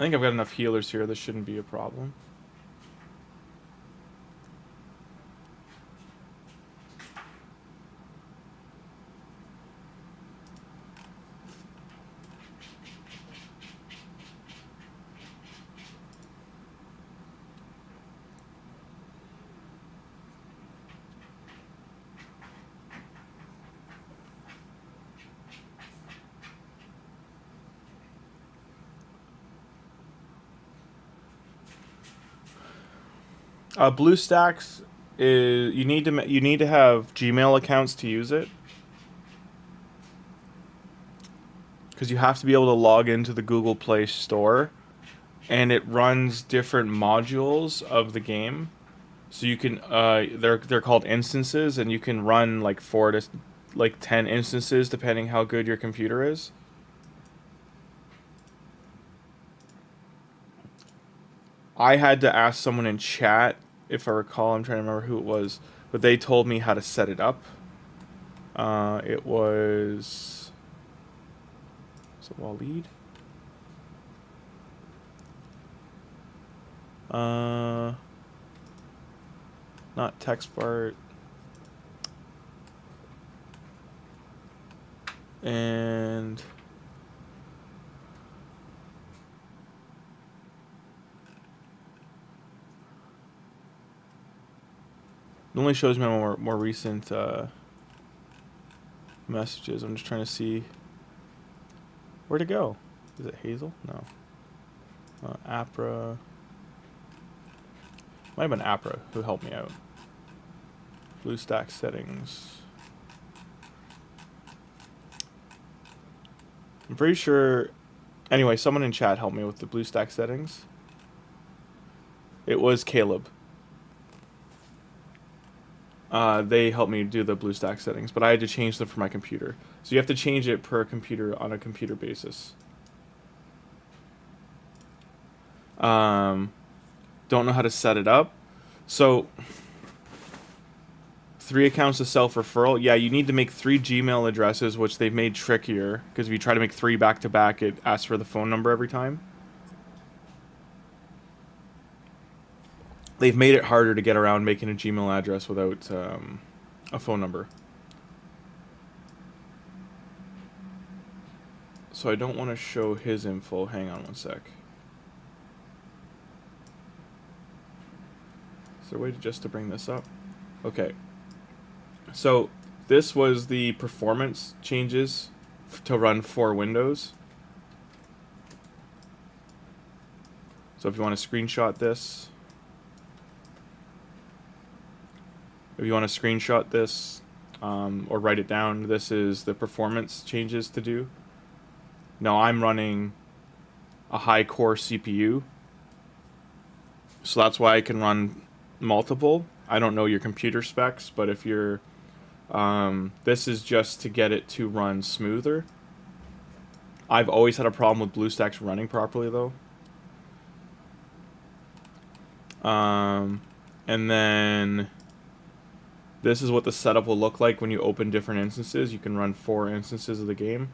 Speaker 1: think I've got enough healers here. This shouldn't be a problem. BlueStacks is, you need to have Gmail accounts to use it, because you have to be able to log into the Google Play Store, and it runs different modules of the game. So you can they're called instances, and you can run like 4 to 10 instances depending how good your computer is. I had to ask someone in chat, if I recall. I'm trying to remember who it was, but they told me how to set it up. It was it Waleed? Not TextBart. And it only shows me more recent messages. I'm just trying to see where to go. Is it Hazel? No. Apra. Might have been Apra who helped me out. BlueStacks settings. I'm pretty sure. Anyway, someone in chat helped me with the BlueStacks settings. It was Caleb. They helped me do the BlueStacks settings, but I had to change them for my computer. So you have to change it per computer on a computer basis. Don't know how to set it up. So 3 accounts of self-referral. Yeah, you need to make 3 Gmail addresses, which they've made trickier, because if you try to make 3 back-to-back, it asks for the phone number every time. they've made it harder to get around making a Gmail address without a phone number. So I don't want to show his info. Hang on one sec. Is there a way just to bring this up? Okay. So this was the performance changes to run 4 windows. So if you want to screenshot this, or write it down, this is the performance changes to do. Now I'm running a high core CPU, so that's why I can run multiple. I don't know your computer specs, but if you're, this is just to get it to run smoother. I've always had a problem with BlueStacks running properly though. And then this is what the setup will look like when you open different instances. You can run 4 instances of the game.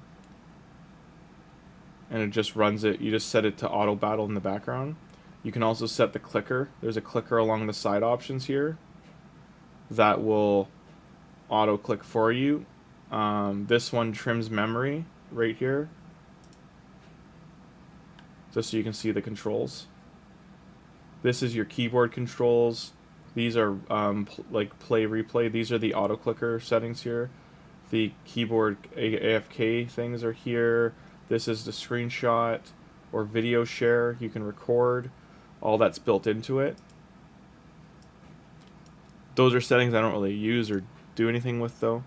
Speaker 1: And it just runs it. You just set it to auto battle in the background. You can also set the clicker. There's a clicker along the side options here that will auto click for you. This one trims memory right here, just so you can see the controls. This is your keyboard controls. These are like play replay. These are the auto clicker settings here. The keyboard AFK things are here. This is the screenshot or video share. You can record. All that's built into it. Those are settings I don't really use or do anything with though.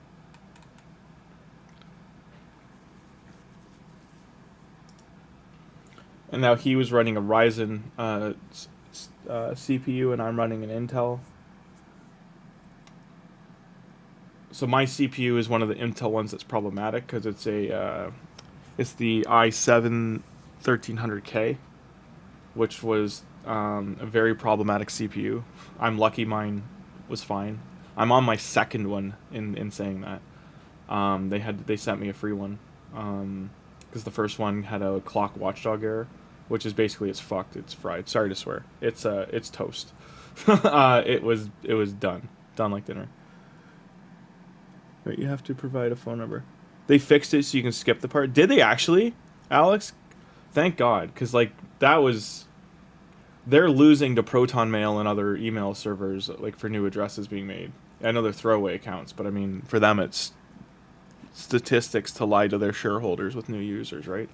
Speaker 1: And now he was running a Ryzen CPU and I'm running an Intel. So my CPU is one of the Intel ones that's problematic because it's a it's the i7 1300K, which was a very problematic CPU. I'm lucky mine was fine. I'm on my second one in saying that. They sent me a free one because the first one had a clock watchdog error, which is basically it's fucked. It's fried. Sorry to swear. It's toast. It was done like dinner. Right, you have to provide a phone number. They fixed it so you can skip the part. Did they actually, Alex? Thank God, because like that was. They're losing to Proton Mail and other email servers like for new addresses being made. I know they're throwaway accounts, but I mean for them it's statistics to lie to their shareholders with new users, right?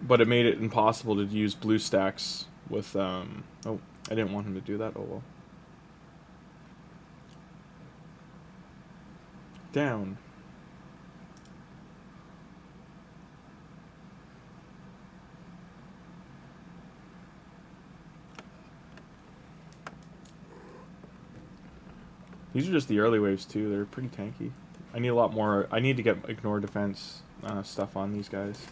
Speaker 1: But it made it impossible to use BlueStacks with oh, I didn't want him to do that. Oh well. Down. These are just the early waves too. They're pretty tanky. I need a lot more. I need to get ignore defense stuff on these guys.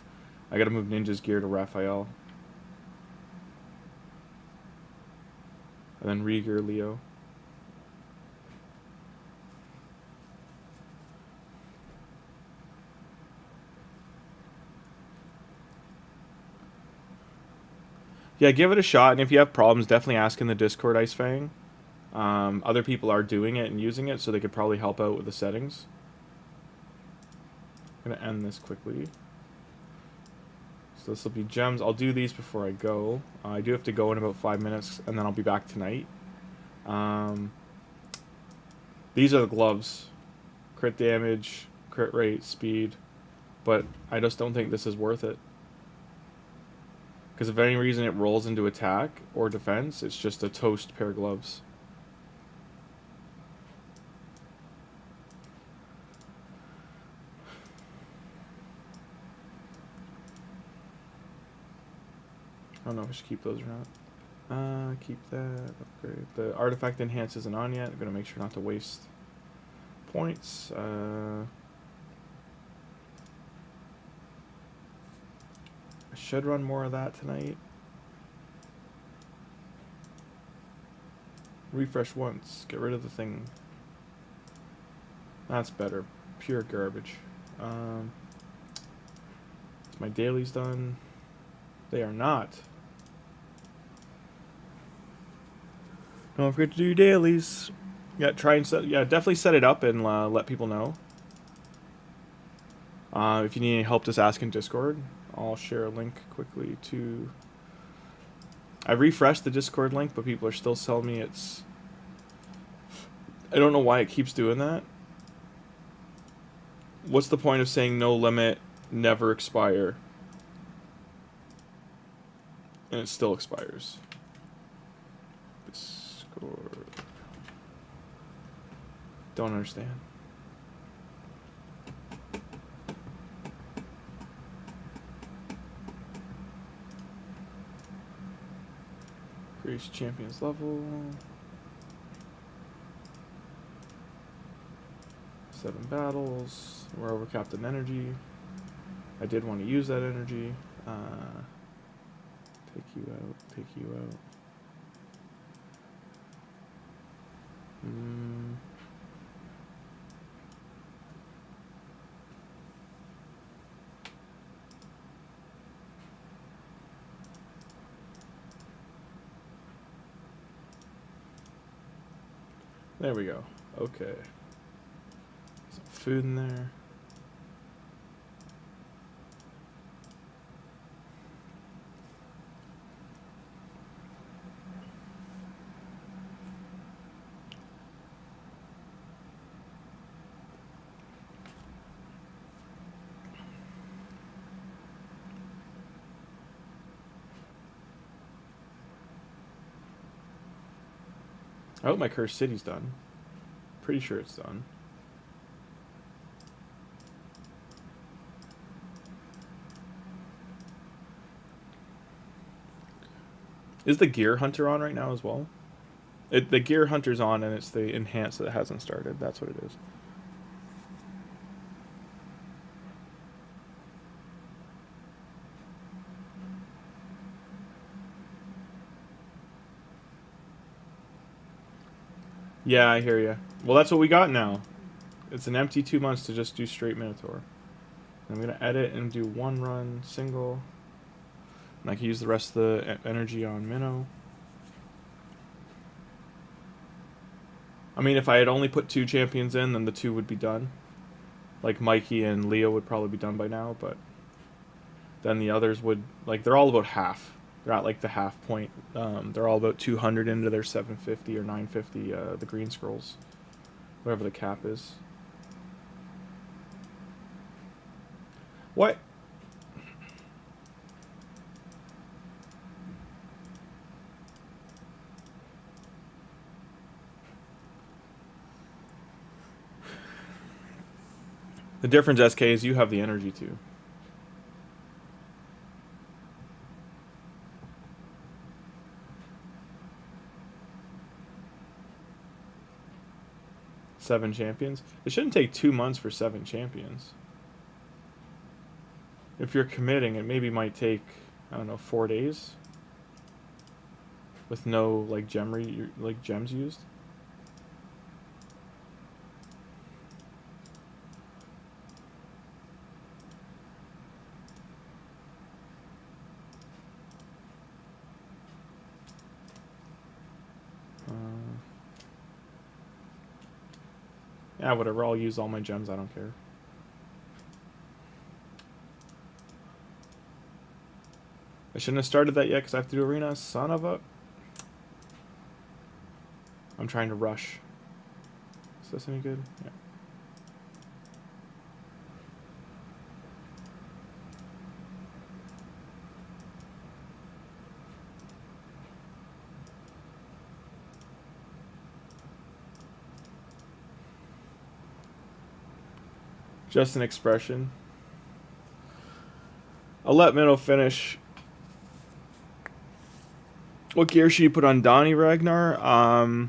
Speaker 1: I gotta move Ninja's gear to Raphael. And then Rieger, Leo. Yeah, give it a shot, and if you have problems, definitely ask in the Discord, Icefang. Other people are doing it and using it, so they could probably help out with the settings. I'm gonna end this quickly. So this will be gems. I'll do these before I go. I do have to go in about 5 minutes, and then I'll be back tonight. These are the gloves. Crit damage, crit rate, speed. But I just don't think this is worth it. Because if any reason it rolls into attack or defense, it's just a toast pair of gloves. I don't know if I should keep those or not. Keep that. Upgrade. The artifact enhance isn't on yet. I'm going to make sure not to waste points. I should run more of that tonight. Refresh once. Get rid of the thing. That's better. Pure garbage. My dailies done? They are not. Don't forget to do your dailies. Yeah, try and set. Yeah, definitely set it up and let people know. If you need any help, just ask in Discord. I'll share a link quickly to. I refreshed the Discord link, but people are still telling me it's. I don't know why it keeps doing that. What's the point of saying no limit, never expire? And it still expires. Discord. Don't understand. Increase champions level. 7 battles. We're overcapped in energy. I did want to use that energy. Take you out. Take you out. There we go. Okay. Some food in there. I hope my cursed city's done. Pretty sure it's done. Is the gear hunter on right now as well? The gear hunter's on, and it's the enhance that hasn't started. That's what it is. Yeah, I hear you. Well, that's what we got now. It's an empty 2 months to just do straight Minotaur. I'm going to edit and do 1 run, single. And I can use the rest of the energy on Minnow. I mean, if I had only put 2 champions in, then the 2 would be done. Like Mikey and Leo would probably be done by now, but then the others would, like, they're all about half. They're at like the half point. They're all about 200 into their 750 or 950, the green scrolls. Whatever the cap is. What? The difference, SK, is you have the energy too. Seven champions. It shouldn't take 2 months for 7 champions. If you're committing, it maybe might take, I don't know, 4 days with no like gems used. Yeah, whatever. I'll use all my gems. I don't care. I shouldn't have started that yet because I have to do arena. Son of a... I'm trying to rush. Is this any good? Yeah. Just an expression. I'll let Minnow finish. What gear should you put on Donnie, Ragnar?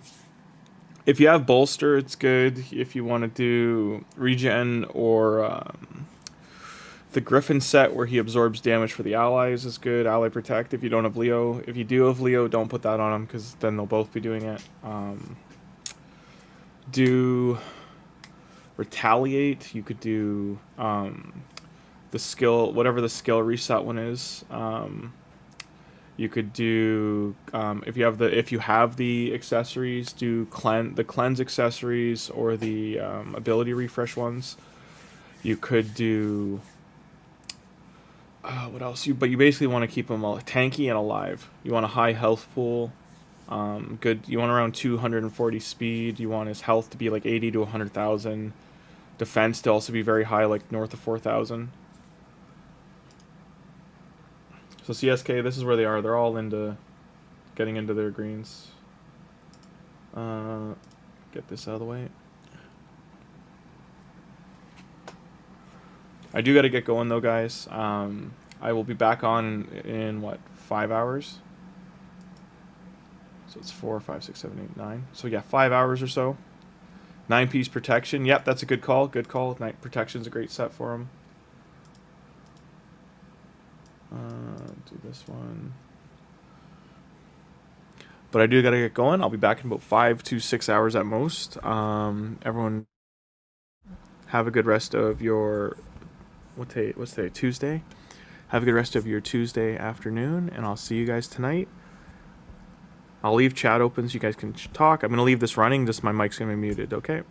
Speaker 1: If you have bolster, it's good. If you want to do regen or the Griffin set where he absorbs damage for the allies is good. Ally protect if you don't have Leo. If you do have Leo, don't put that on him because then they'll both be doing it. Do retaliate. You could do the skill, whatever the skill reset one is. You could do if you have the accessories, do the cleanse accessories or the ability refresh ones. You could do what else? But you basically want to keep them tanky and alive. You want a high health pool. Good. You want around 240 speed. You want his health to be like 80 to 100,000. Defense to also be very high, like north of 4,000. So CSK, this is where they are. They're all into getting into their greens. Get this out of the way. I do got to get going though, guys. I will be back on in what, 5 hours? So it's 4, 5, 6, 7, 8, 9. So yeah, 5 hours or so. 9-piece protection. Yep, that's a good call. Good call. Night protection's a great set for him. Do this one. But I do gotta get going. I'll be back in about 5 to 6 hours at most. Everyone, have a good rest of your what's today? Tuesday. Have a good rest of your Tuesday afternoon, and I'll see you guys tonight. I'll leave chat open so you guys can talk. I'm gonna leave this running. Just my mic's gonna be muted. Okay.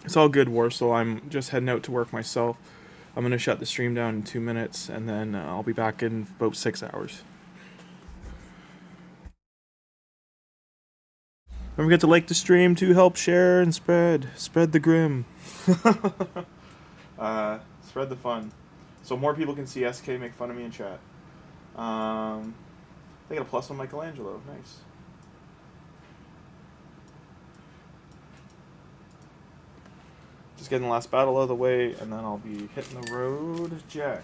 Speaker 1: It's all good, Warsaw. I'm just heading out to work myself. I'm going to shut the stream down in 2 minutes, and then I'll be back in about 6 hours. Don't forget to like the stream to help share and spread. Spread the grim. Spread the fun. So more people can see SK make fun of me in chat. They got a +1 Michelangelo. Nice. Just getting the last battle out of the way, and then I'll be hitting the road, Jack.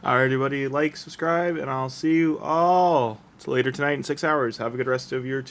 Speaker 1: Alright, everybody, like, subscribe, and I'll see you all later tonight in 6 hours. Have a good rest of your Tuesday.